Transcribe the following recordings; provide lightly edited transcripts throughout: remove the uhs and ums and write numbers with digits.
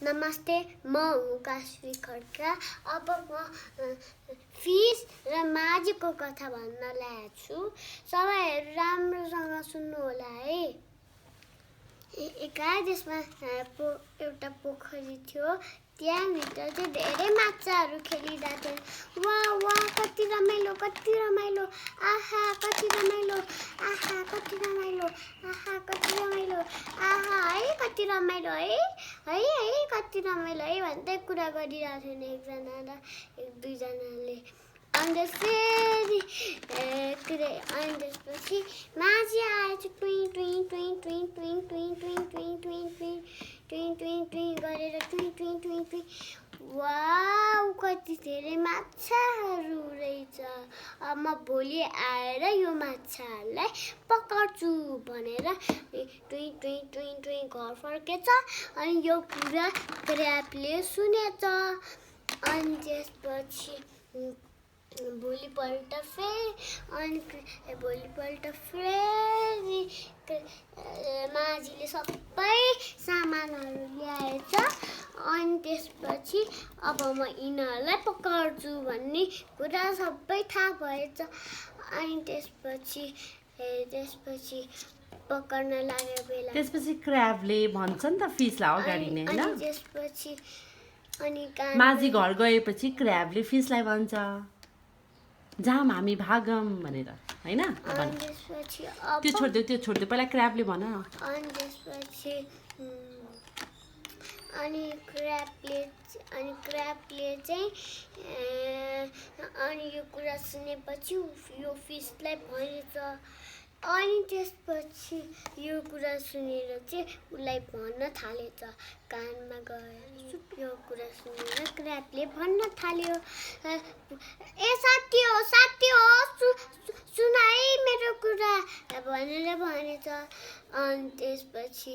नमस्ते, म हुँ काशवी खड्का। अब म फिस र माझीको कथा भन्न लागेको छु। सबैहरू राम्रोसँग सुन्नु होला है। एका देशमा एउटा पोखरी थियो। त्यहाँभित्र चाहिँ धेरै माछाहरू खेलिरहेको थियो। वाह वाह, कति रमाइलो, कति रमाइलो, आहा कति रमाइलो, आहा कति रमाइलो, आहा कति रमाइलो, आहा है कति रमाइलो है है कति रमाइलो है भन्दै कुरा गरिरहेको थिएन एकजना र एक दुईजनाले। अनि फेरि अनि त्यसपछि माझी आएछ, टुइँ टुइँ टुइँ टुइँ टुइँ टुइँ टुइँ टुइँ टुइँ टुइँ टुइँ टुइँ टुइँ गरेर टुइँ टुइँ टुइँ टुइँ। वाउ, कति धेरै माछाहरू रहेछ। अब म भोलि आएर यो माछाहरूलाई पकाउँछु भनेर टुइँ टुइँ टुइँ टुइँ घर फर्केछ। अनि यो कुरा क्र्याबले सुनेछ। अनि त्यसपछि भोलिपल्ट फेरि माझीले सबै सामानहरू ल्याएछ। अनि त्यसपछि अब म यिनीहरूलाई पकाउँछु भन्ने कुरा सबै थाहा भएछ। अनि त्यसपछि पकाउन लागेको बेला त्यसपछि क्र्याबले भन्छ नि त फिसलाई अगाडि नै हैन। अनि त्यसपछि माझी घर गएपछि क्र्याबले फिसलाई भन्छ, जाम हामी भागम भनेर हैन। त्यो छोड्दियो पहिला क्र्याबले भन। अनि त्यसपछि क्र्याबले चाहिँ अनि यो कुरा सुनेपछि यो फिसलाई भनेछ। अनि त्यसपछि यो कुरा सुनेर चाहिँ उसलाई भन्न थालेछ, कानमा गएर यो कुरा सुनेर क्र्याबले भन्न थाल्यो, ए साथी हो सुन है मेरो कुरा भनेर भनेछ। अनि त्यसपछि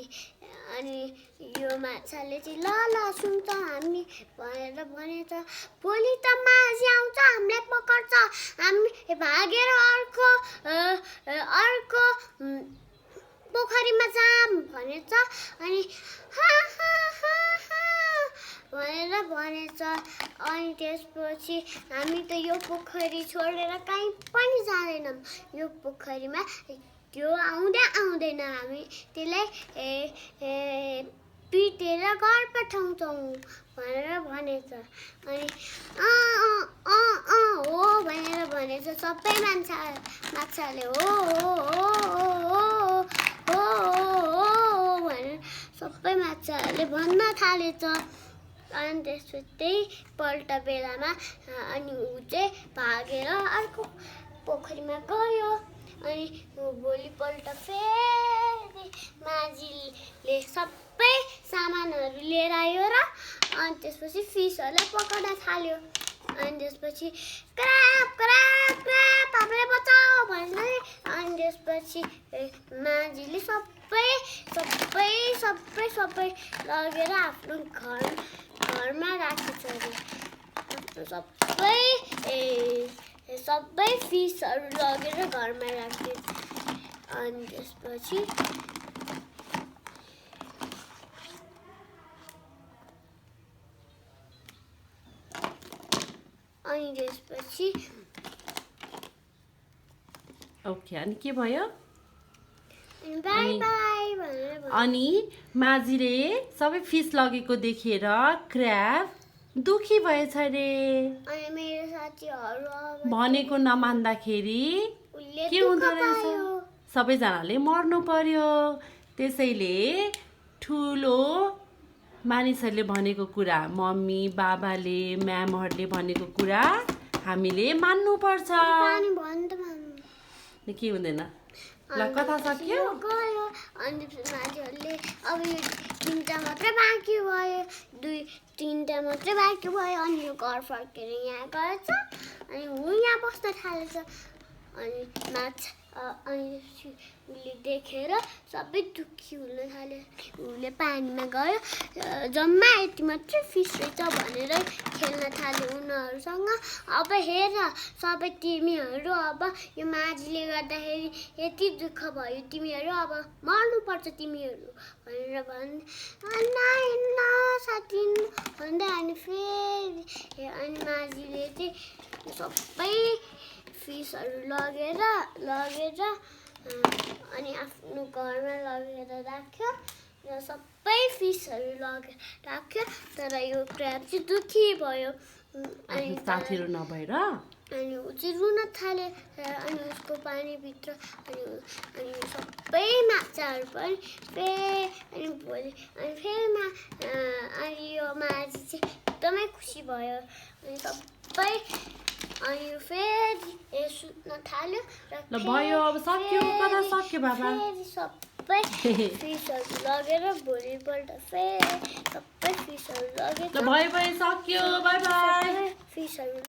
यो माछाले चाहिँ ल सुन्छ हामी भनेर भनेछ। भोलि त माझी आउँछ, हामीलाई पकाउँछ, हामी भागेर अर्को पोखरीमा जाम भनेछ। अनि भनेर भनेछ। अनि त्यसपछि हामी त यो पोखरी छोडेर कहीँ पनि जाँदैनौँ। यो पोखरीमा त्यो आउँदैन, हामी त्यसलाई पिटेर घर पठाउँछौँ भनेर भनेछ। अनि हो भनेर भनेछ सबै माछाले हो भनेर सबै माछाहरूले भन्न थालेछ। अनि त्यसपछि त्यही पल्ट बेलामा अनि ऊ चाहिँ भागेर अर्को पोखरीमा गयो। अनि भोलिपल्ट फेरि माझीले सबै सामानहरू लिएर आयो र अनि त्यसपछि फिसहरूलाई पकाउन थाल्यो। अनि त्यसपछि क्र्याब हामीलाई बचाऊ भन्छ। अनि त्यसपछि माझीले सबै लगेर आफ्नो घरमा राखेछ अरे। सबै फिसहरू लगेर घरमा राख्यो। अनि त्यसपछि ओके, अनि के भयो? बाई बाई भनेर अनि माझीले सबै फिस लगेको देखेर क्र्याब दुखी भएछ रे। अनि मेरो साथीहरू भनेको नमान्दाखेरि के हुँदो रहेछ, सबैजनाले मर्नु पर्यो। त्यसैले ठुलो मानिसहरूले भनेको कुरा, मम्मी बाबाले म्यामहरूले भनेको कुरा हामीले मान्नुपर्छ। के हुँदैन ल, कथा सक्यो। अनि मान्छेहरूले अब यो 3टा मात्रै बाँकी भयो, 2-3टा मात्रै बाँकी भयो। अनि यो घर फर्केर यहाँ गएछ। अनि ऊ यहाँ बस्न थालेछ। अनि उसले देखेर सबै दुःखी हुन थाल्यो। उसले पानीमा गयो, जम्मा यति मात्रै फिस रहेछ भनेर खेल्न थाल्यो उनीहरूसँग। अब हेर सबै तिमीहरू, अब यो माझीले गर्दाखेरि यति दुःख भयो, तिमीहरू अब मर्नुपर्छ तिमीहरू भनेर भन्। साथी भन्दै अनि फेरि अनि माझीले चाहिँ सबै फिसहरू लगेर अनि आफ्नो घरमा लगेर राख्यो र सबै फिसहरू लगेर राख्यो तर यो क्र्याब चाहिँ दुखी भयो अनि साथीहरू नभएर अनि ऊ चाहिँ रुन थाल्यो अनि उसको पानीभित्र अनि सबै माछाहरू पनि अनि भोलि अनि फेरि अनि यो माझी चाहिँ एकदमै खुसी भयो अनि सबै अनि फेरि सुत्न थाल्यो ल भयो अब सक्यो कता सक्यो बाबा फेरि सबै फिसहरू लगेर भोलिपल्ट फेरि सबै फिसहरू लगेर ल भयो सक्यो बाई बाई फिसहरू